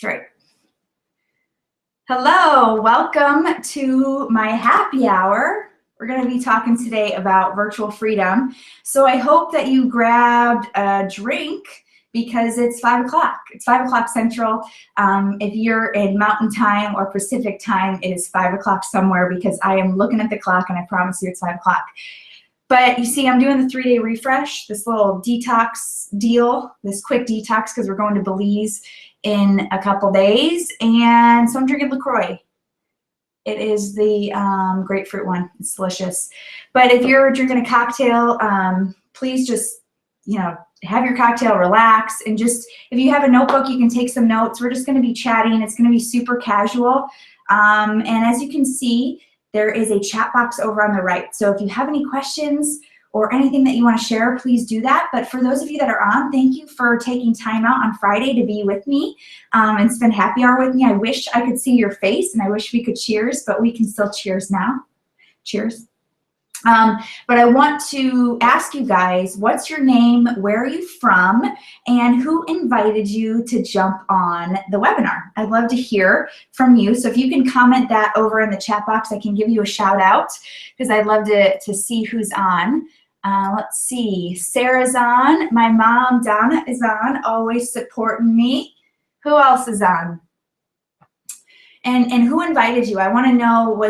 That's right. Hello, welcome to my happy hour. We're going to be talking today about virtual freedom. So I hope that you grabbed a drink because it's 5 o'clock. It's 5 o'clock Central. If you're in Mountain Time or Pacific Time, it is 5 o'clock somewhere because I am looking at the clock and I promise you it's 5 o'clock. But you see, I'm doing the 3-day refresh, this little detox deal, this quick detox because we're going to Belize in a couple days, and so I'm drinking LaCroix. It is the grapefruit one. It's delicious. But if you're drinking a cocktail, please just, have your cocktail, relax, and just, if you have a notebook, you can take some notes. We're just going to be chatting. It's going to be super casual. And as you can see, there is a chat box over on the right. So if you have any questions or anything that you want to share, please do that. But for those of you that are on, thank you for taking time out on Friday to be with me and spend happy hour with me. I wish I could see your face and I wish we could cheers, but we can still cheers now. Cheers. But I want to ask you guys, what's your name, where are you from, and who invited you to jump on the webinar? I'd love to hear from you. So if you can comment that over in the chat box, I can give you a shout out because I'd love to see who's on. Let's see, Sarah's on, my mom, Donna, is on, always supporting me. Who else is on? And who invited you? I want to know,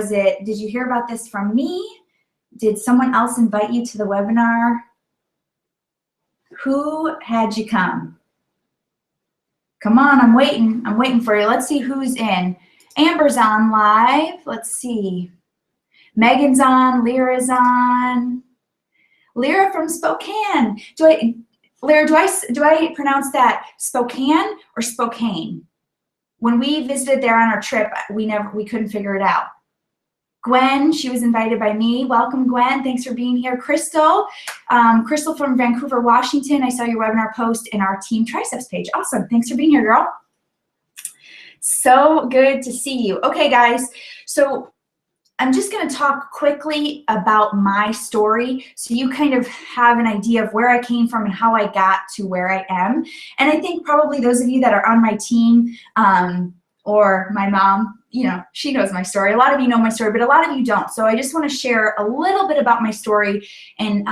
did you hear about this from me? Did someone else invite you to the webinar? Who had you come? Come on, I'm waiting for you. Let's see who's in. Amber's on live. Let's see. Megan's on, Lyra's on. Lyra from Spokane. Lyra, do I pronounce that Spokane or Spokane? When we visited there on our trip, we couldn't figure it out. Gwen, she was invited by me. Welcome, Gwen. Thanks for being here. Crystal, Crystal from Vancouver, Washington. I saw your webinar post in our Team Triceps page. Awesome. Thanks for being here, girl. So good to see you. Okay, guys. So I'm just going to talk quickly about my story so you kind of have an idea of where I came from and how I got to where I am. And I think probably those of you that are on my team or my mom, she knows my story. A lot of you know my story, but a lot of you don't. So I just want to share a little bit about my story and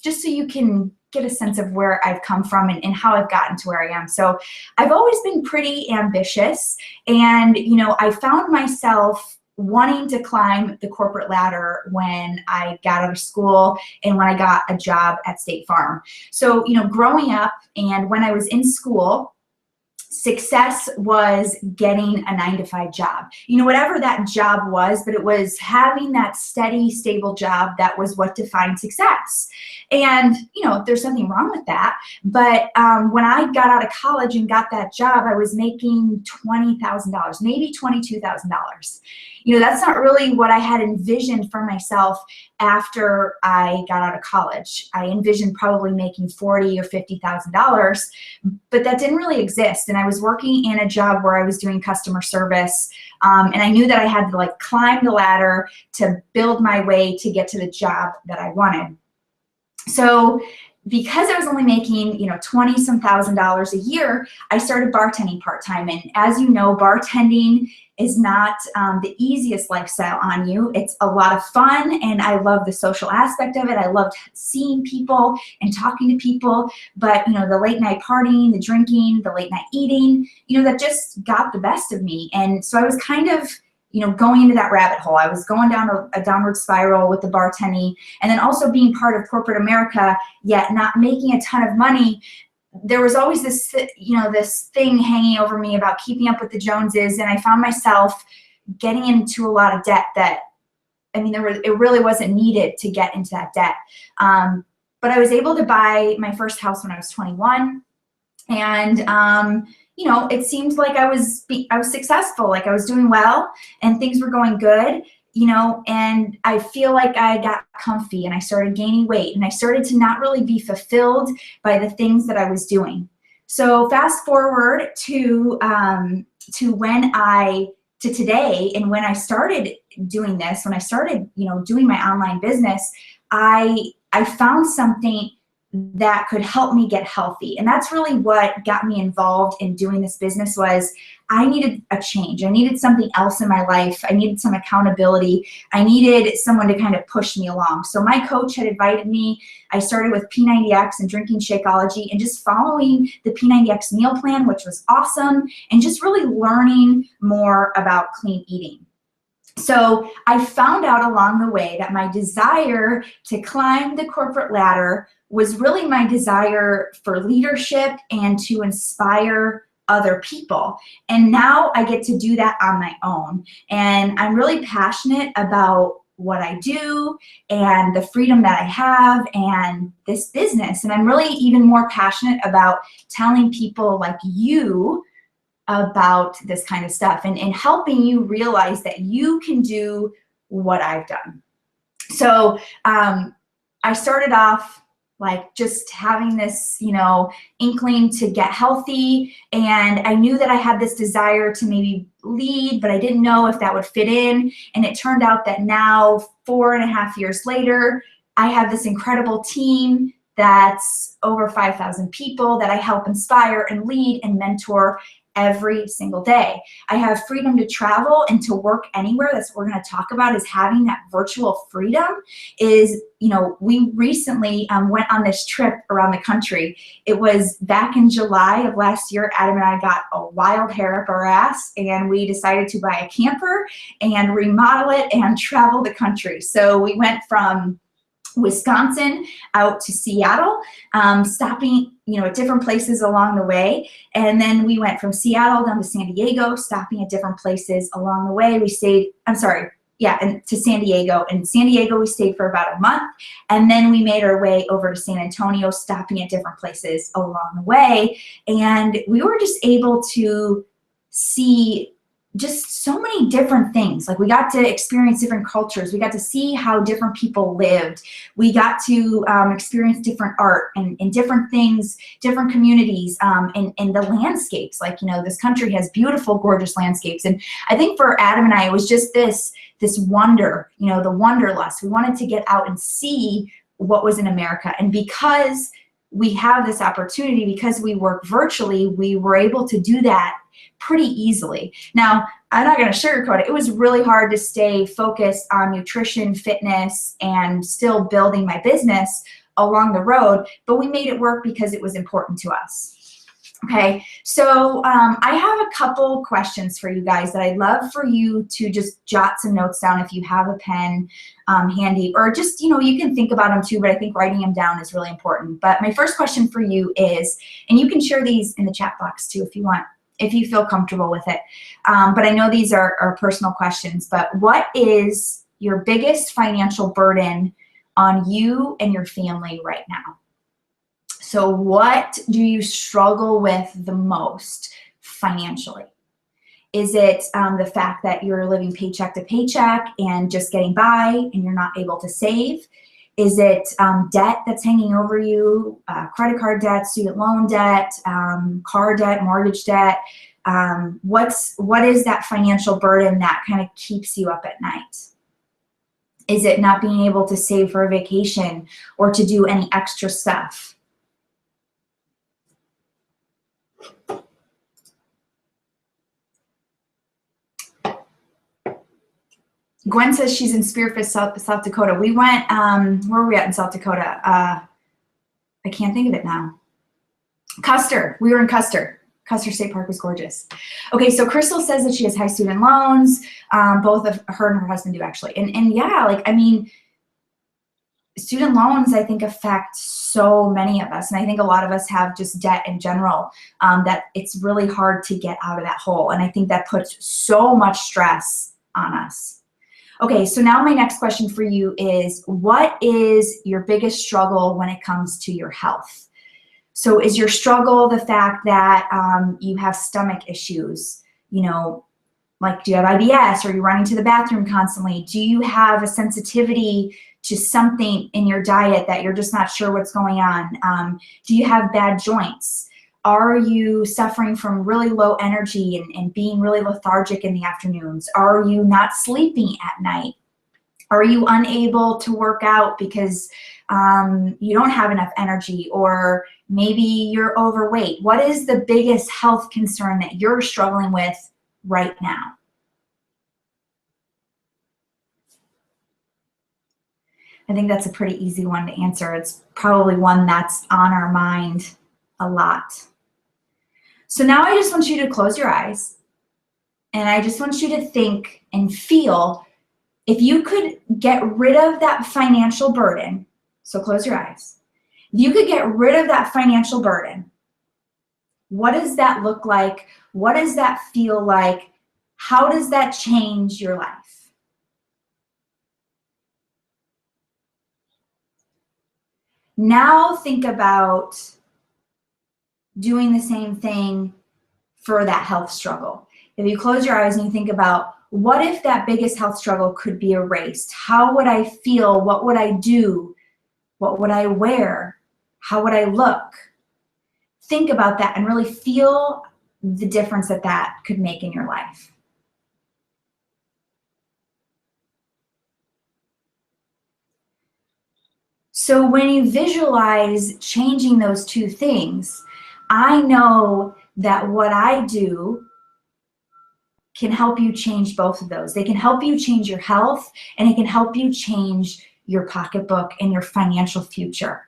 just so you can get a sense of where I've come from and how I've gotten to where I am. So I've always been pretty ambitious and, I found myself wanting to climb the corporate ladder when I got out of school and when I got a job at State Farm. So, growing up and when I was in school, success was getting a 9-to-5 job. Whatever that job was, but it was having that steady, stable job that was what defined success. And, there's nothing wrong with that. But when I got out of college and got that job, I was making $20,000, maybe $22,000. That's not really what I had envisioned for myself after I got out of college. I envisioned probably making $40,000 or $50,000, but that didn't really exist. And I was working in a job where I was doing customer service, and I knew that I had to climb the ladder to build my way to get to the job that I wanted. So because I was only making, $20-some thousand a year, I started bartending part-time. And as you know, bartending is not the easiest lifestyle on you. It's a lot of fun, and I love the social aspect of it. I loved seeing people and talking to people, but the late night partying, the drinking, the late night eating, that just got the best of me. And so I was kind of going into that rabbit hole. I was going down a downward spiral with the bartending, and then also being part of corporate America, yet not making a ton of money. There was always this, this thing hanging over me about keeping up with the Joneses, and I found myself getting into a lot of debt that, it really wasn't needed to get into that debt. But I was able to buy my first house when I was 21, and it seemed like I was successful, like I was doing well and things were going good, and I feel like I got comfy and I started gaining weight and I started to not really be fulfilled by the things that I was doing. So fast forward to today, and when I started doing this, when I started, doing my online business, I found something that could help me get healthy. And that's really what got me involved in doing this business. Was I needed a change. I needed something else in my life. I needed some accountability. I needed someone to kind of push me along. So my coach had invited me. I started with P90X and drinking Shakeology and just following the P90X meal plan, which was awesome, and just really learning more about clean eating. So I found out along the way that my desire to climb the corporate ladder was really my desire for leadership and to inspire other people. And now I get to do that on my own. And I'm really passionate about what I do and the freedom that I have and this business. And I'm really even more passionate about telling people like you about this kind of stuff and helping you realize that you can do what I've done. So I started off like just having this, inkling to get healthy. And I knew that I had this desire to maybe lead, but I didn't know if that would fit in. And it turned out that now, 4.5 years later, I have this incredible team that's over 5,000 people that I help inspire and lead and mentor every single day. I have freedom to travel and to work anywhere. That's what we're going to talk about, is having that virtual freedom. Is, we recently went on this trip around the country. It was back in July of last year. Adam and I got a wild hair up our ass, and we decided to buy a camper and remodel it and travel the country. So we went from Wisconsin out to Seattle, stopping, at different places along the way. And then we went from Seattle down to San Diego, stopping at different places along the way. We stayed, and to San Diego. In San Diego, we stayed for about a month. And then we made our way over to San Antonio, stopping at different places along the way. And we were just able to see just so many different things. Like, we got to experience different cultures. We got to see how different people lived. We got to experience different art and different things, different communities, and the landscapes. Like, this country has beautiful, gorgeous landscapes. And I think for Adam and I, it was just this wonder, the wanderlust. We wanted to get out and see what was in America. And because we have this opportunity, because we work virtually, we were able to do that pretty easily. Now, I'm not going to sugarcoat it. It was really hard to stay focused on nutrition, fitness, and still building my business along the road, but we made it work because it was important to us. Okay, so I have a couple questions for you guys that I'd love for you to just jot some notes down if you have a pen handy, or just, you can think about them too, but I think writing them down is really important. But my first question for you is, and you can share these in the chat box too if you want, if you feel comfortable with it. But I know these are personal questions, but what is your biggest financial burden on you and your family right now? So what do you struggle with the most financially? Is it the fact that you're living paycheck to paycheck and just getting by and you're not able to save? Is it debt that's hanging over you, credit card debt, student loan debt, car debt, mortgage debt? What is that financial burden that kind of keeps you up at night? Is it not being able to save for a vacation or to do any extra stuff? Gwen says she's in Spearfish, South Dakota. We went, where were we at in South Dakota? I can't think of it now. Custer. We were in Custer. Custer State Park was gorgeous. Okay, so Crystal says that she has high student loans. Both of her and her husband do, actually. And yeah, like, I mean, student loans, I think, affect so many of us. And I think a lot of us have just debt in general, that it's really hard to get out of that hole. And I think that puts so much stress on us. Okay, so now my next question for you is, what is your biggest struggle when it comes to your health? So is your struggle the fact that you have stomach issues? Like, do you have IBS? Or are you running to the bathroom constantly? Do you have a sensitivity to something in your diet that you're just not sure what's going on? Do you have bad joints? Are you suffering from really low energy and being really lethargic in the afternoons? Are you not sleeping at night? Are you unable to work out because you don't have enough energy, or maybe you're overweight? What is the biggest health concern that you're struggling with right now? I think that's a pretty easy one to answer. It's probably one that's on our mind a lot. So now I just want you to close your eyes, and I just want you to think and feel if you could get rid of that financial burden. So close your eyes. If you could get rid of that financial burden, what does that look like? What does that feel like? How does that change your life? Now think about doing the same thing for that health struggle. If you close your eyes and you think about, what if that biggest health struggle could be erased? How would I feel? What would I do? What would I wear? How would I look? Think about that and really feel the difference that that could make in your life. So when you visualize changing those two things, I know that what I do can help you change both of those. They can help you change your health, and it can help you change your pocketbook and your financial future.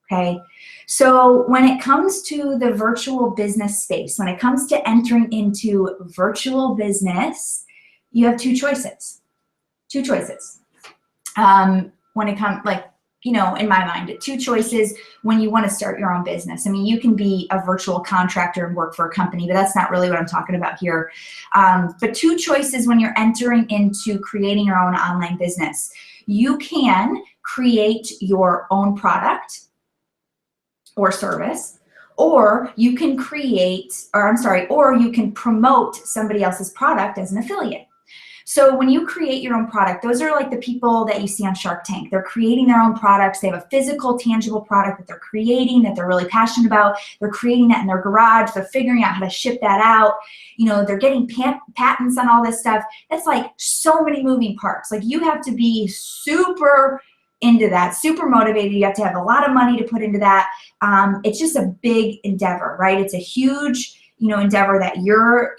Okay? So when it comes to the virtual business space, when it comes to entering into virtual business, you have two choices. Two choices. When it comes, like, you know, in my mind, two choices when you want to start your own business. I mean, you can be a virtual contractor and work for a company, but that's not really what I'm talking about here. But two choices when you're entering into creating your own online business. You can create your own product or service, or you can or you can promote somebody else's product as an affiliate. So when you create your own product, those are like the people that you see on Shark Tank. They're creating their own products. They have a physical, tangible product that they're creating, that they're really passionate about. They're creating that in their garage. They're figuring out how to ship that out. You know, they're getting patents on all this stuff. It's like so many moving parts. Like, you have to be super into that, super motivated. You have to have a lot of money to put into that. It's just a big endeavor, right? It's a huge, endeavor that you're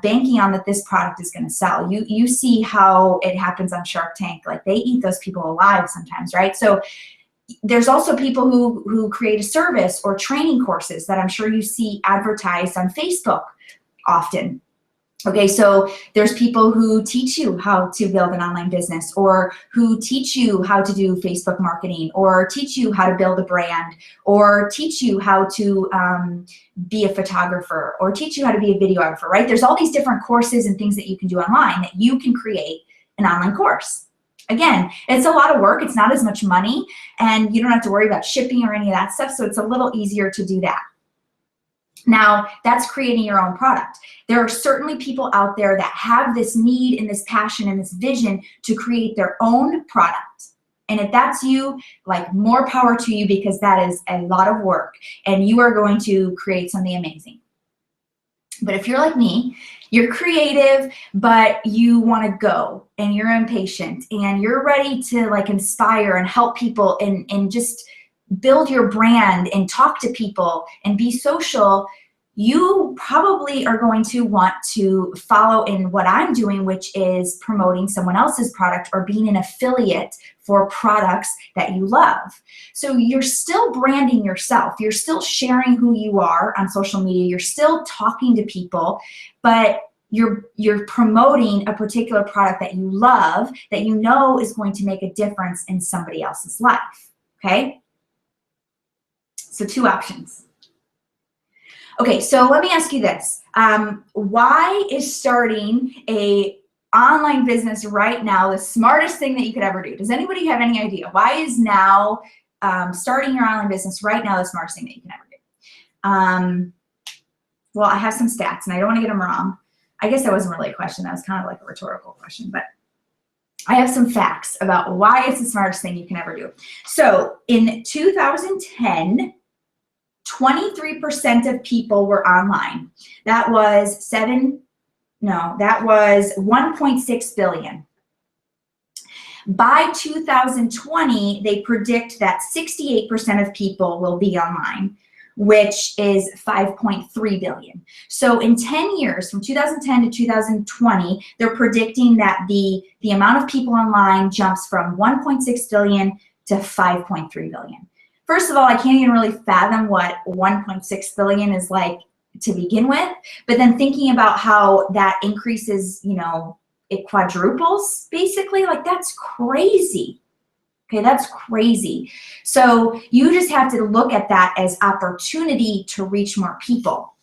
banking on that this product is going to sell. You see how it happens on Shark Tank. Like, they eat those people alive sometimes, right? So there's also people who create a service or training courses that I'm sure you see advertised on Facebook often. Okay, so there's people who teach you how to build an online business, or who teach you how to do Facebook marketing, or teach you how to build a brand, or teach you how to be a photographer, or teach you how to be a videographer, right? There's all these different courses and things that you can do online that you can create an online course. Again, it's a lot of work. It's not as much money, and you don't have to worry about shipping or any of that stuff, so it's a little easier to do that. Now, that's creating your own product. There are certainly people out there that have this need and this passion and this vision to create their own product. And if that's you, like, more power to you, because that is a lot of work and you are going to create something amazing. But if you're like me, you're creative, but you want to go and you're impatient and you're ready to, like, inspire and help people and just build your brand and talk to people and be social, you probably are going to want to follow in what I'm doing, which is promoting someone else's product or being an affiliate for products that you love. So you're still branding yourself. You're still sharing who you are on social media. You're still talking to people, but you're promoting a particular product that you love, that you know is going to make a difference in somebody else's life, okay? So two options. Okay, so let me ask you this. Why is starting a online business right now the smartest thing that you could ever do? Does anybody have any idea? Why is now starting your online business right now the smartest thing that you can ever do? Well, I have some stats, and I don't want to get them wrong. I guess that wasn't really a question. That was kind of like a rhetorical question, but I have some facts about why it's the smartest thing you can ever do. So in 2010, 23% of people were online. That was 1.6 billion. By 2020, they predict that 68% of people will be online, which is 5.3 billion. So in 10 years, from 2010 to 2020, they're predicting that the amount of people online jumps from 1.6 billion to 5.3 billion. First of all, I can't even really fathom what 1.6 billion is like to begin with, but then thinking about how that increases, you know, it quadruples basically, like that's crazy. Okay, that's crazy. So you just have to look at that as opportunity to reach more people.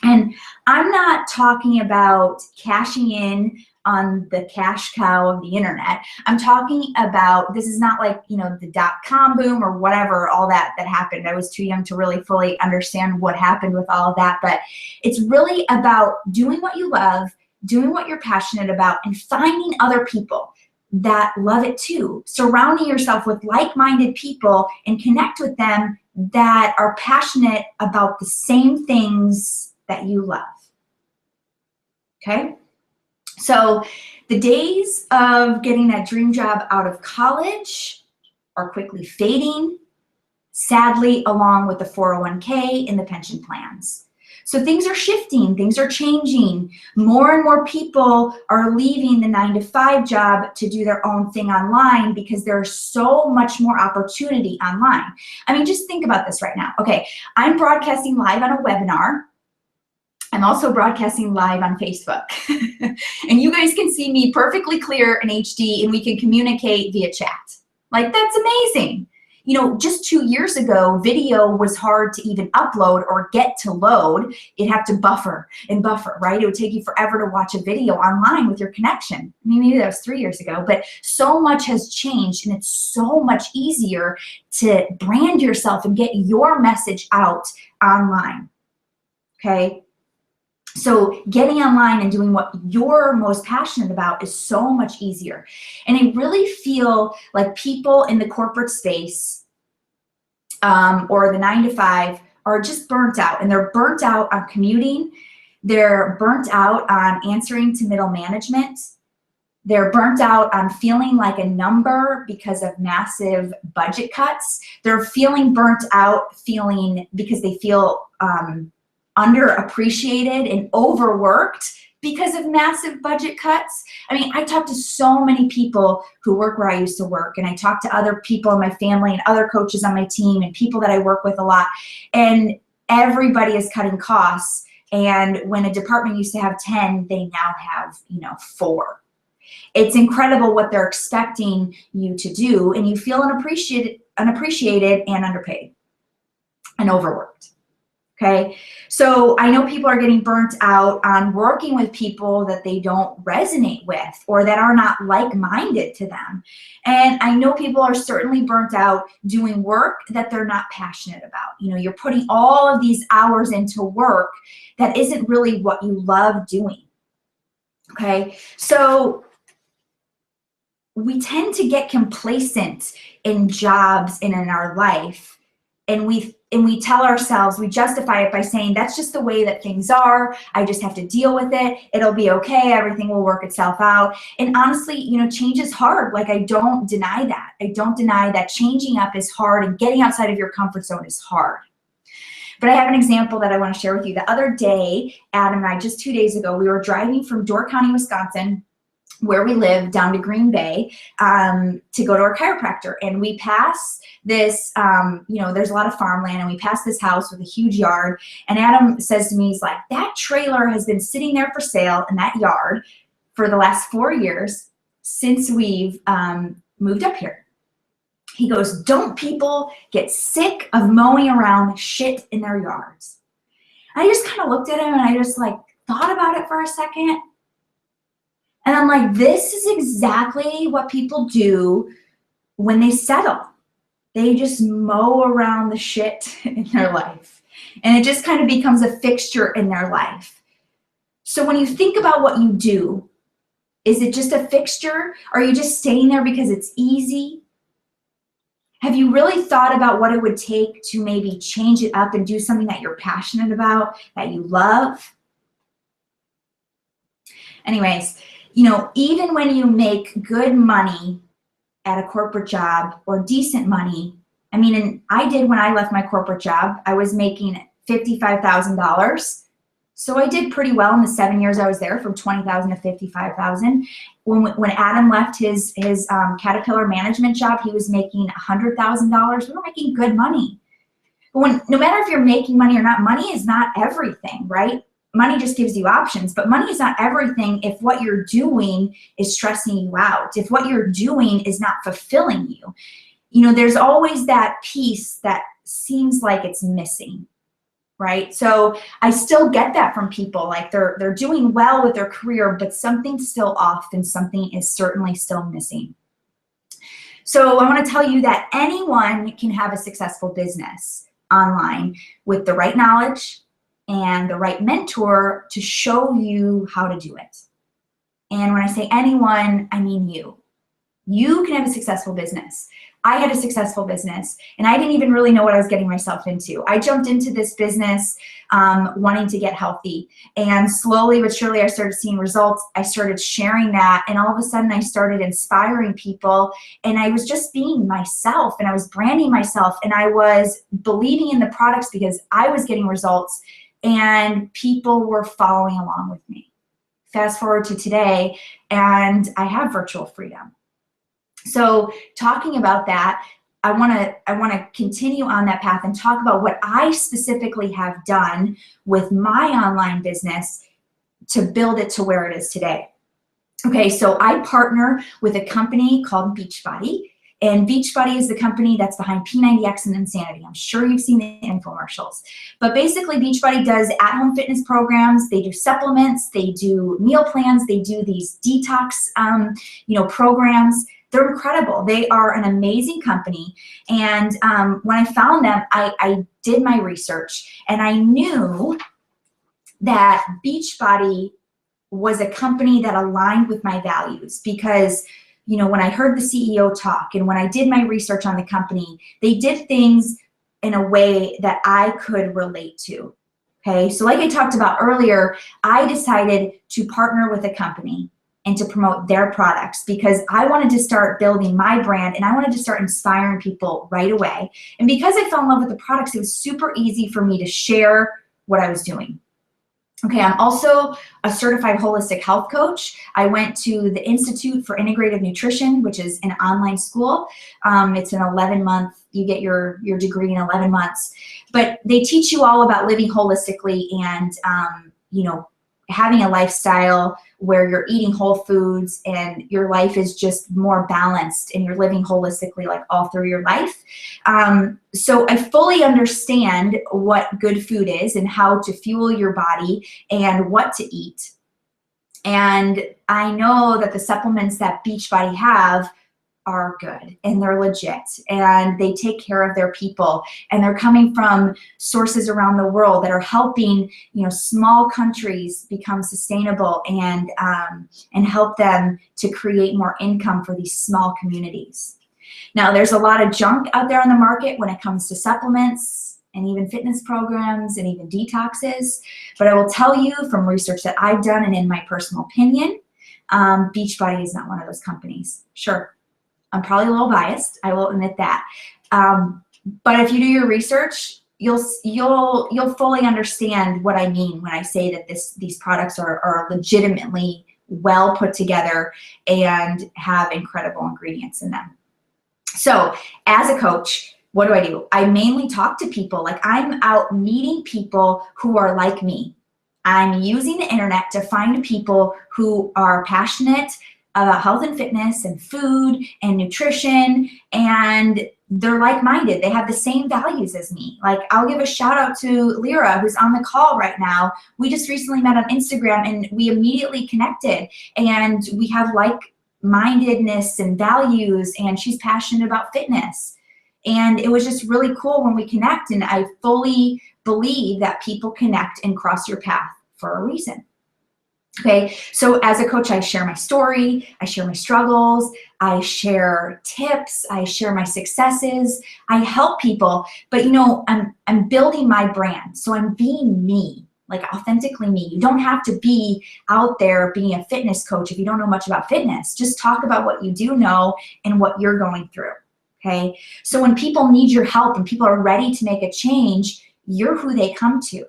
And I'm not talking about cashing in on the cash cow of the internet. I'm talking about, this is not like, you know, the .com boom or whatever, all that happened. I was too young to really fully understand what happened with all of that, but it's really about doing what you love, doing what you're passionate about, and finding other people that love it too. Surrounding yourself with like-minded people and connect with them that are passionate about the same things that you love. Okay? So the days of getting that dream job out of college are quickly fading, sadly, along with the 401k and the pension plans. So things are shifting, things are changing. More and more people are leaving the 9-to-5 job to do their own thing online because there's so much more opportunity online. I mean, just think about this right now. Okay, I'm broadcasting live on a webinar. I'm also broadcasting live on Facebook. And you guys can see me perfectly clear in HD, and we can communicate via chat. Like, that's amazing. You know, just 2 years ago, video was hard to even upload or get to load. It'd have to buffer and buffer, right? It would take you forever to watch a video online with your connection. I mean, maybe that was 3 years ago, but so much has changed, and it's so much easier to brand yourself and get your message out online, okay? So getting online and doing what you're most passionate about is so much easier. And I really feel like people in the corporate space or the 9-to-5 are just burnt out, and they're burnt out on commuting. They're burnt out on answering to middle management. They're burnt out on feeling like a number because of massive budget cuts. They're feeling burnt out because they feel underappreciated and overworked because of massive budget cuts. I mean, I talk to so many people who work where I used to work, and I talk to other people in my family and other coaches on my team and people that I work with a lot, and everybody is cutting costs. And when a department used to have 10, they now have, 4. It's incredible what they're expecting you to do, and you feel unappreciated and underpaid and overworked. Okay, so I know people are getting burnt out on working with people that they don't resonate with or that are not like-minded to them. And I know people are certainly burnt out doing work that they're not passionate about. You're putting all of these hours into work that isn't really what you love doing. Okay, so we tend to get complacent in jobs and in our life, and we tell ourselves, we justify it by saying, that's just the way that things are. I just have to deal with it. It'll be okay. Everything will work itself out. And honestly, change is hard. Like, I don't deny that. I don't deny that changing up is hard and getting outside of your comfort zone is hard. But I have an example that I want to share with you. The other day, Adam and I, just 2 days ago, we were driving from Door County, Wisconsin, where we live, down to Green Bay to go to our chiropractor. And we pass this, there's a lot of farmland, and we pass this house with a huge yard. And Adam says to me, he's like, that trailer has been sitting there for sale in that yard for the last 4 years since we've moved up here. He goes, don't people get sick of mowing around shit in their yards? I just kind of looked at him, and I just thought about it for a second. And I'm like, this is exactly what people do when they settle. They just mow around the shit in their life. And it just kind of becomes a fixture in their life. So when you think about what you do, is it just a fixture? Are you just staying there because it's easy? Have you really thought about what it would take to maybe change it up and do something that you're passionate about, that you love? Anyways, even when you make good money at a corporate job or decent money. I mean, and I did when I left my corporate job, I was making $55,000. So I did pretty well in the 7 years I was there, from 20,000 to 55,000. When Adam left his Caterpillar management job, he was making $100,000. We were making good money. But no matter if you're making money or not, money is not everything, right? Money just gives you options, but money is not everything if what you're doing is stressing you out, if what you're doing is not fulfilling you. You know, there's always that piece that seems like it's missing, right? So I still get that from people, like they're doing well with their career, but something's still off and something is certainly still missing. So I want to tell you that anyone can have a successful business online with the right knowledge and the right mentor to show you how to do it. And when I say anyone, I mean you. You can have a successful business. I had a successful business, and I didn't even really know what I was getting myself into. I jumped into this business wanting to get healthy, and slowly but surely I started seeing results. I started sharing that, and all of a sudden I started inspiring people, and I was just being myself, and I was branding myself, and I was believing in the products because I was getting results, and people were following along with me. Fast forward to today, and I have virtual freedom. So talking about that, I want to continue on that path and talk about what I specifically have done with my online business to build it to where it is today. Okay, so I partner with a company called Beachbody, and Beachbody is the company that's behind P90X and Insanity. I'm sure you've seen the infomercials. But basically, Beachbody does at-home fitness programs. They do supplements. They do meal plans. They do these detox, programs. They're incredible. They are an amazing company. And when I found them, I did my research, and I knew that Beachbody was a company that aligned with my values because, when I heard the CEO talk and when I did my research on the company, they did things in a way that I could relate to. Okay, so like I talked about earlier, I decided to partner with a company and to promote their products because I wanted to start building my brand and I wanted to start inspiring people right away. And because I fell in love with the products, it was super easy for me to share what I was doing. Okay, I'm also a certified holistic health coach. I went to the Institute for Integrative Nutrition, which is an online school. It's an 11-month, you get your degree in 11 months. But they teach you all about living holistically and, having a lifestyle where you're eating whole foods and your life is just more balanced and you're living holistically like all through your life. So I fully understand what good food is and how to fuel your body and what to eat. And I know that the supplements that Beachbody have are good and they're legit and they take care of their people and they're coming from sources around the world that are helping small countries become sustainable and help them to create more income for these small communities. Now there's a lot of junk out there on the market when it comes to supplements and even fitness programs and even detoxes, but I will tell you from research that I've done and in my personal opinion, Beachbody is not one of those companies. Sure, I'm probably a little biased, I will admit that. But if you do your research, you'll fully understand what I mean when I say that these products are legitimately well put together and have incredible ingredients in them. So as a coach, what do? I mainly talk to people. Like I'm out meeting people who are like me. I'm using the internet to find people who are passionate about health and fitness and food and nutrition, and they're like-minded. They have the same values as me. Like I'll give a shout out to Lyra, who's on the call right now. We just recently met on Instagram and we immediately connected and we have like-mindedness and values, and she's passionate about fitness. And it was just really cool when we connect, and I fully believe that people connect and cross your path for a reason. Okay, so as a coach, I share my story, I share my struggles, I share tips, I share my successes, I help people, but I'm building my brand, so I'm being me. like authentically me. You don't have to be out there being a fitness coach if you don't know much about fitness. Just talk about what you do know and what you're going through, okay? So when people need your help and people are ready to make a change, you're who they come to.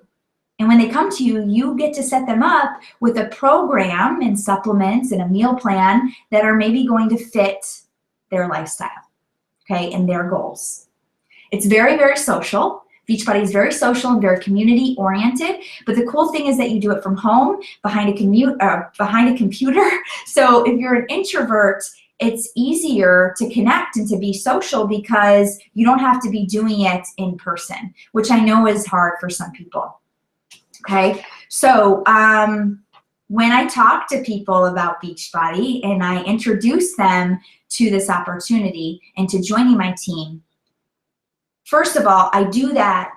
And when they come to you, you get to set them up with a program and supplements and a meal plan that are maybe going to fit their lifestyle, okay, and their goals. It's very, very social. Beachbody is very social and very community oriented, but the cool thing is that you do it from home, behind a computer. So if you're an introvert, it's easier to connect and to be social because you don't have to be doing it in person, which I know is hard for some people. Okay, so when I talk to people about Beachbody and I introduce them to this opportunity and to joining my team, first of all, I do that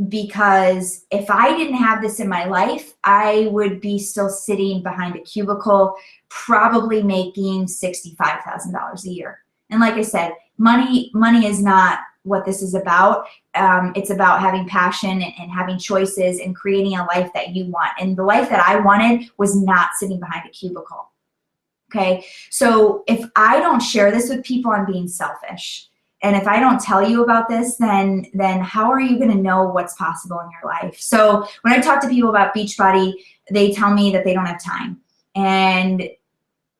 because if I didn't have this in my life, I would be still sitting behind a cubicle, probably making $65,000 a year. And like I said, money is not what this is about. It's about having passion and having choices and creating a life that you want. And the life that I wanted was not sitting behind a cubicle. Okay, so if I don't share this with people, I'm being selfish. And if I don't tell you about this, then how are you going to know what's possible in your life? So when I talk to people about Beachbody, they tell me that they don't have time. And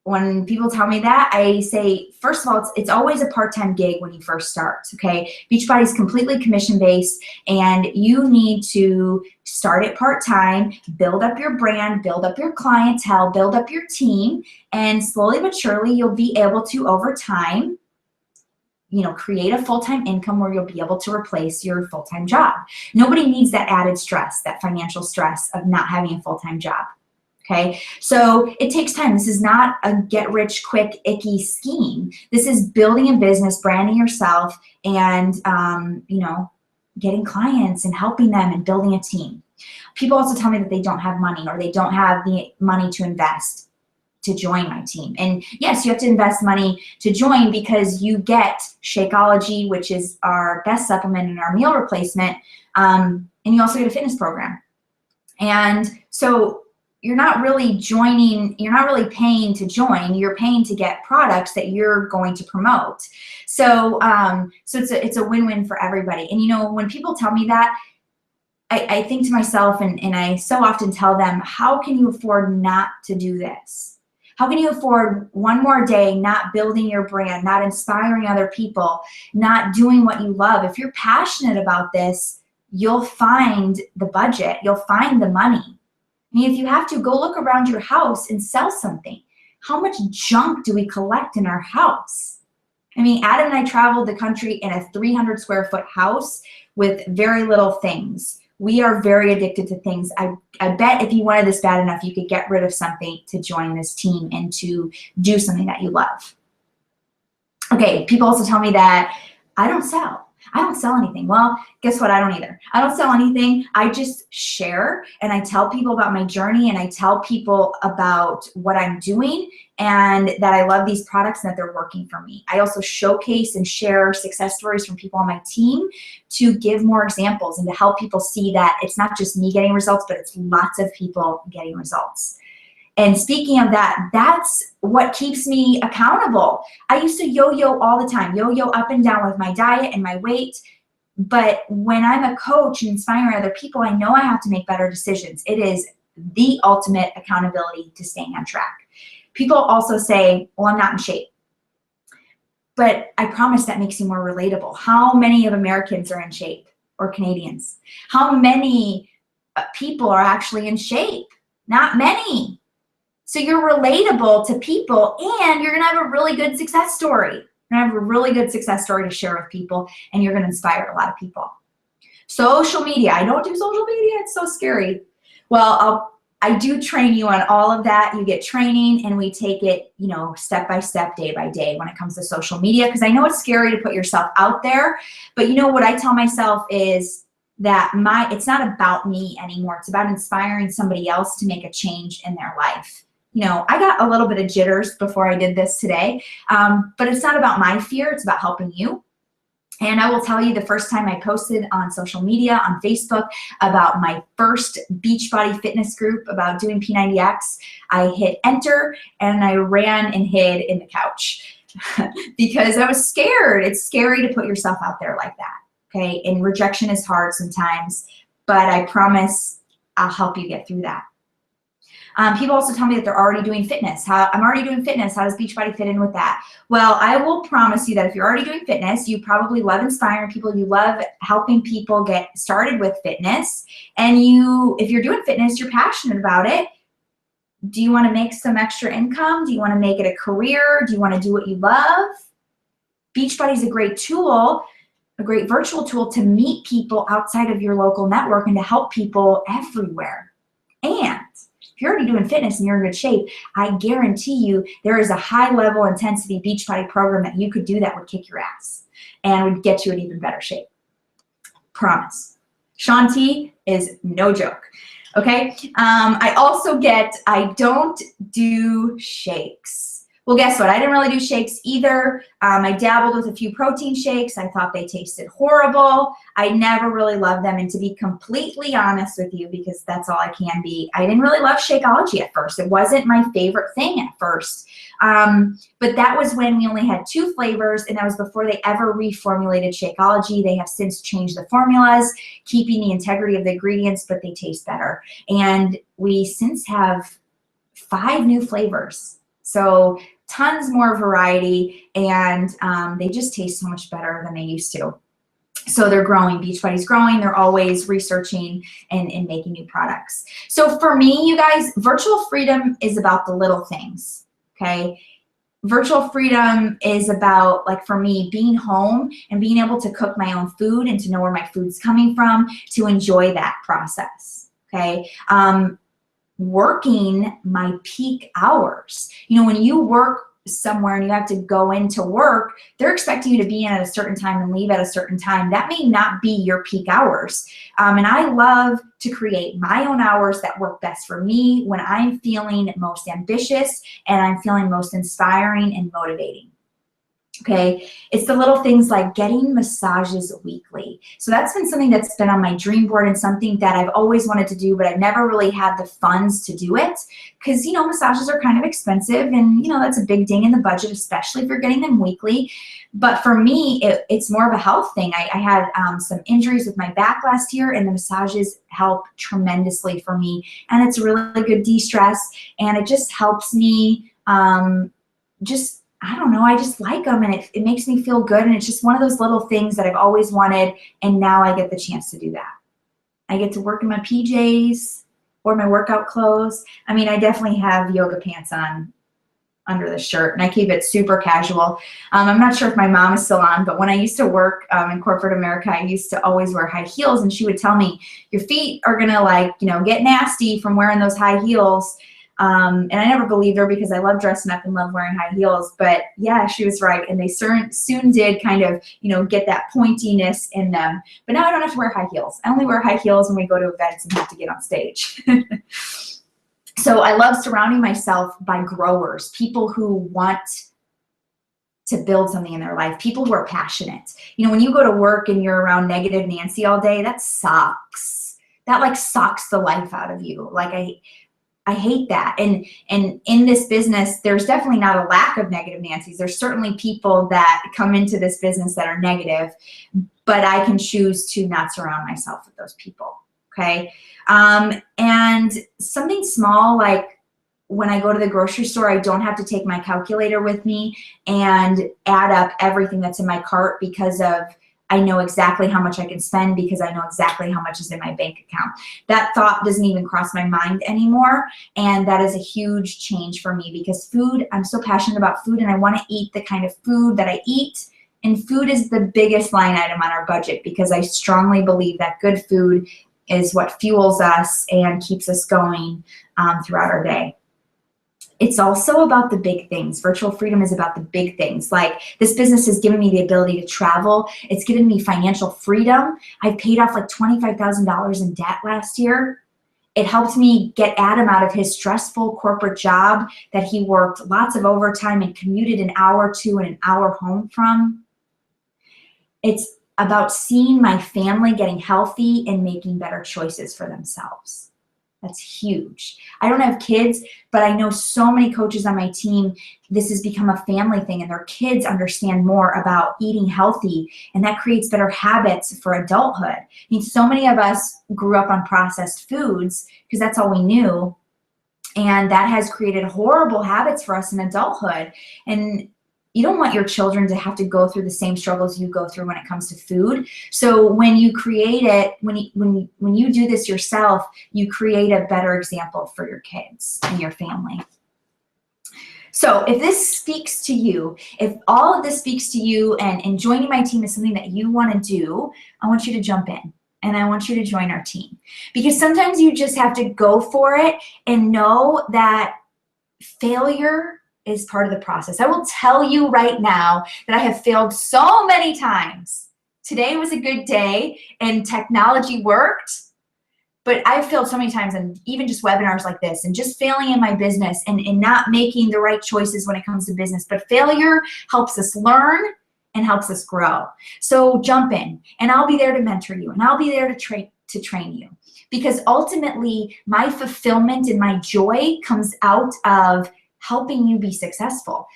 when people tell me that, I say, first of all, it's always a part-time gig when you first start, okay? Beachbody is completely commission-based, and you need to start it part-time, build up your brand, build up your clientele, build up your team, and slowly but surely you'll be able to, over time, create a full-time income where you'll be able to replace your full-time job. Nobody needs that added stress, that financial stress of not having a full-time job. Okay, so it takes time. This is not a get-rich-quick, icky scheme. This is building a business, branding yourself, and getting clients and helping them and building a team. People also tell me that they don't have money or they don't have the money to invest to join my team. And yes, you have to invest money to join because you get Shakeology, which is our best supplement and our meal replacement, and you also get a fitness program. And so you're not really paying to join, you're paying to get products that you're going to promote. So it's a win-win for everybody. And when people tell me that, I think to myself, and I so often tell them, how can you afford not to do this? How can you afford one more day not building your brand, not inspiring other people, not doing what you love? If you're passionate about this, you'll find the budget, you'll find the money. I mean, if you have to, go look around your house and sell something. How much junk do we collect in our house? I mean, Adam and I traveled the country in a 300 square foot house with very little things. We are very addicted to things. I bet if you wanted this bad enough, you could get rid of something to join this team and to do something that you love. Okay, people also tell me that I don't sell anything. Well, guess what? I don't either. I don't sell anything. I just share and I tell people about my journey and I tell people about what I'm doing and that I love these products and that they're working for me. I also showcase and share success stories from people on my team to give more examples and to help people see that it's not just me getting results, but it's lots of people getting results. And speaking of that, that's what keeps me accountable. I used to yo-yo all the time, yo-yo up and down with my diet and my weight. But when I'm a coach and inspiring other people, I know I have to make better decisions. It is the ultimate accountability to staying on track. People also say, well, I'm not in shape. But I promise that makes you more relatable. How many of Americans are in shape, or Canadians? How many people are actually in shape? Not many. So you're relatable to people and you're gonna have a really good success story. You're gonna have a really good success story to share with people and you're gonna inspire a lot of people. Social media, I don't do social media, it's so scary. Well, I do train you on all of that. You get training and we take it, step by step, day by day when it comes to social media, because I know it's scary to put yourself out there, but what I tell myself is that it's not about me anymore. It's about inspiring somebody else to make a change in their life. I got a little bit of jitters before I did this today, but it's not about my fear. It's about helping you. And I will tell you, the first time I posted on social media, on Facebook, about my first Beachbody fitness group about doing P90X, I hit enter and I ran and hid in the couch because I was scared. It's scary to put yourself out there like that, okay? And rejection is hard sometimes, but I promise I'll help you get through that. People also tell me that they're already doing fitness. I'm already doing fitness. How does Beachbody fit in with that? Well, I will promise you that if you're already doing fitness, you probably love inspiring people. You love helping people get started with fitness. And if you're doing fitness, you're passionate about it. Do you want to make some extra income? Do you want to make it a career? Do you want to do what you love? Beachbody is a great tool, a great virtual tool to meet people outside of your local network and to help people everywhere. And if you're already doing fitness and you're in good shape, I guarantee you there is a high level intensity Beachbody program that you could do that would kick your ass and would get you in even better shape. Promise. Shaun T is no joke. Okay. I also I don't do shakes. Well, guess what? I didn't really do shakes either. I dabbled with a few protein shakes. I thought they tasted horrible. I never really loved them. And to be completely honest with you, because that's all I can be, I didn't really love Shakeology at first. It wasn't my favorite thing at first. But that was when we only had 2 flavors, and that was before they ever reformulated Shakeology. They have since changed the formulas, keeping the integrity of the ingredients, but they taste better. And we since have 5 new flavors. So tons more variety, and they just taste so much better than they used to. So they're growing. Beachbody's growing. They're always researching and making new products. So for me, you guys, virtual freedom is about the little things, okay? Virtual freedom is about, like for me, being home and being able to cook my own food and to know where my food's coming from, to enjoy that process, okay? Working my peak hours. You know, when you work somewhere and you have to go into work, they're expecting you to be in at a certain time and leave at a certain time. That may not be your peak hours. And I love to create my own hours that work best for me when I'm feeling most ambitious and I'm feeling most inspiring and motivating. Okay, it's the little things like getting massages weekly. So that's been something that's been on my dream board and something that I've always wanted to do, but I've never really had the funds to do it because, you know, massages are kind of expensive and, you know, that's a big ding in the budget, especially if you're getting them weekly. But for me, it's more of a health thing. I had some injuries with my back last year, and the massages help tremendously for me. And it's really good de-stress, and it just helps me I don't know, I just like them, and it makes me feel good, and it's just one of those little things that I've always wanted, and now I get the chance to do that. I get to work in my PJs or my workout clothes. I mean, I definitely have yoga pants on under the shirt, and I keep it super casual. I'm not sure if my mom is still on, but when I used to work in corporate America, I used to always wear high heels, and she would tell me, your feet are gonna, like, you know, get nasty from wearing those high heels. And I never believed her because I love dressing up and love wearing high heels. But yeah, she was right. And they soon did kind of, you know, get that pointiness in them. But now I don't have to wear high heels. I only wear high heels when we go to events and have to get on stage. So I love surrounding myself by growers, people who want to build something in their life, people who are passionate. You know, when you go to work and you're around negative Nancy all day, that sucks. That like sucks the life out of you. Like I hate that. And in this business, there's definitely not a lack of negative Nancys. There's certainly people that come into this business that are negative, but I can choose to not surround myself with those people, okay? And something small, like when I go to the grocery store, I don't have to take my calculator with me and add up everything that's in my cart because I know exactly how much I can spend because I know exactly how much is in my bank account. That thought doesn't even cross my mind anymore, and that is a huge change for me because food, I'm so passionate about food, and I want to eat the kind of food that I eat, and food is the biggest line item on our budget because I strongly believe that good food is what fuels us and keeps us going throughout our day. It's also about the big things. Virtual freedom is about the big things. Like this business has given me the ability to travel. It's given me financial freedom. I paid off like $25,000 in debt last year. It helped me get Adam out of his stressful corporate job that he worked lots of overtime and commuted an hour to and an hour home from. It's about seeing my family getting healthy and making better choices for themselves. That's huge. I don't have kids, but I know so many coaches on my team, this has become a family thing, and their kids understand more about eating healthy, and that creates better habits for adulthood. I mean, so many of us grew up on processed foods because that's all we knew, and that has created horrible habits for us in adulthood. And you don't want your children to have to go through the same struggles you go through when it comes to food. So when you create it, when you do this yourself, you create a better example for your kids and your family. So if this speaks to you, if all of this speaks to you and joining my team is something that you want to do, I want you to jump in. And I want you to join our team. Because sometimes you just have to go for it and know that failure is part of the process. I will tell you right now that I have failed so many times. Today was a good day and technology worked, but I've failed so many times, and even just webinars like this, and just failing in my business and not making the right choices when it comes to business. But failure helps us learn and helps us grow. So jump in, and I'll be there to mentor you, and I'll be there to train you. Because ultimately, my fulfillment and my joy comes out of helping you be successful.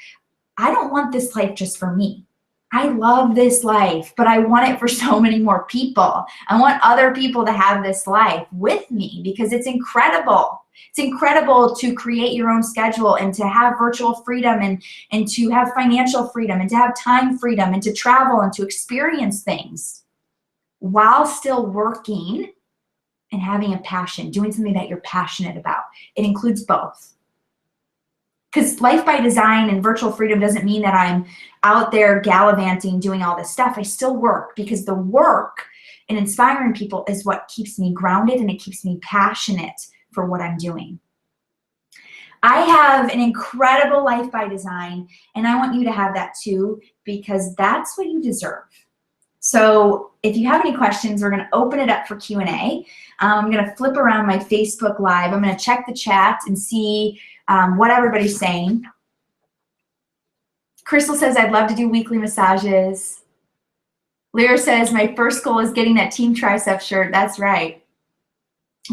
I don't want this life just for me. I love this life, but I want it for so many more people. I want other people to have this life with me because it's incredible. It's incredible to create your own schedule and to have virtual freedom and to have financial freedom and to have time freedom and to travel and to experience things while still working and having a passion, doing something that you're passionate about. It includes both. Because life by design and virtual freedom doesn't mean that I'm out there gallivanting, doing all this stuff. I still work because the work and inspiring people is what keeps me grounded, and it keeps me passionate for what I'm doing. I have an incredible life by design, and I want you to have that too, because that's what you deserve. So if you have any questions, we're going to open it up for Q&A. I'm going to flip around my Facebook Live. I'm going to check the chat and see what everybody's saying. Crystal says, I'd love to do weekly massages. Lyra says, my first goal is getting that Team Tricep shirt. That's right.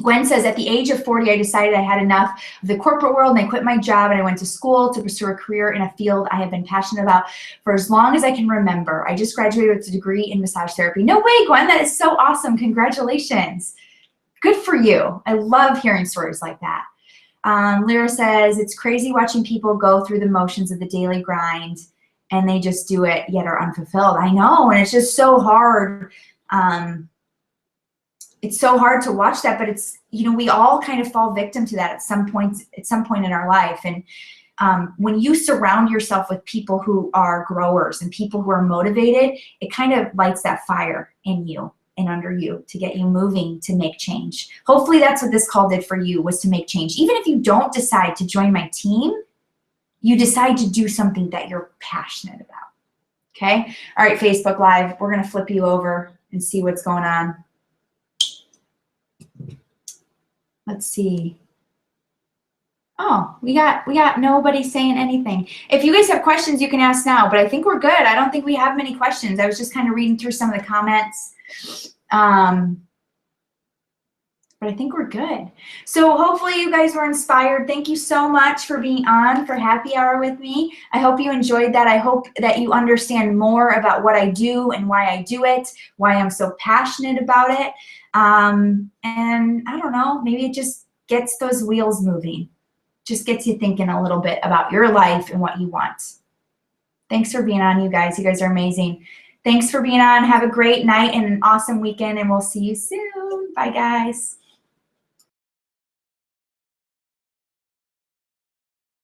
Gwen says, at the age of 40, I decided I had enough of the corporate world, and I quit my job and I went to school to pursue a career in a field I have been passionate about for as long as I can remember. I just graduated with a degree in massage therapy. No way, Gwen, that is so awesome. Congratulations. Good for you. I love hearing stories like that. Lyra says, it's crazy watching people go through the motions of the daily grind and they just do it yet are unfulfilled. I know, and it's just so hard. It's so hard to watch that, but it's, you know, we all kind of fall victim to that at some point in our life. And when you surround yourself with people who are growers and people who are motivated, it kind of lights that fire in you and under you to get you moving to make change. Hopefully that's what this call did for you, was to make change. Even if you don't decide to join my team, you decide to do something that you're passionate about. Okay? All right, Facebook Live, we're going to flip you over and see what's going on. Let's see. Oh, we got nobody saying anything. If you guys have questions, you can ask now, but I think we're good. I don't think we have many questions. I was just kind of reading through some of the comments. But I think we're good. So hopefully you guys were inspired. Thank you so much for being on for Happy Hour with me. I hope you enjoyed that. I hope that you understand more about what I do and why I do it, why I'm so passionate about it. And I don't know, maybe it just gets those wheels moving. Just gets you thinking a little bit about your life and what you want. Thanks for being on, you guys. You guys are amazing. Thanks for being on. Have a great night and an awesome weekend, and we'll see you soon. Bye, guys.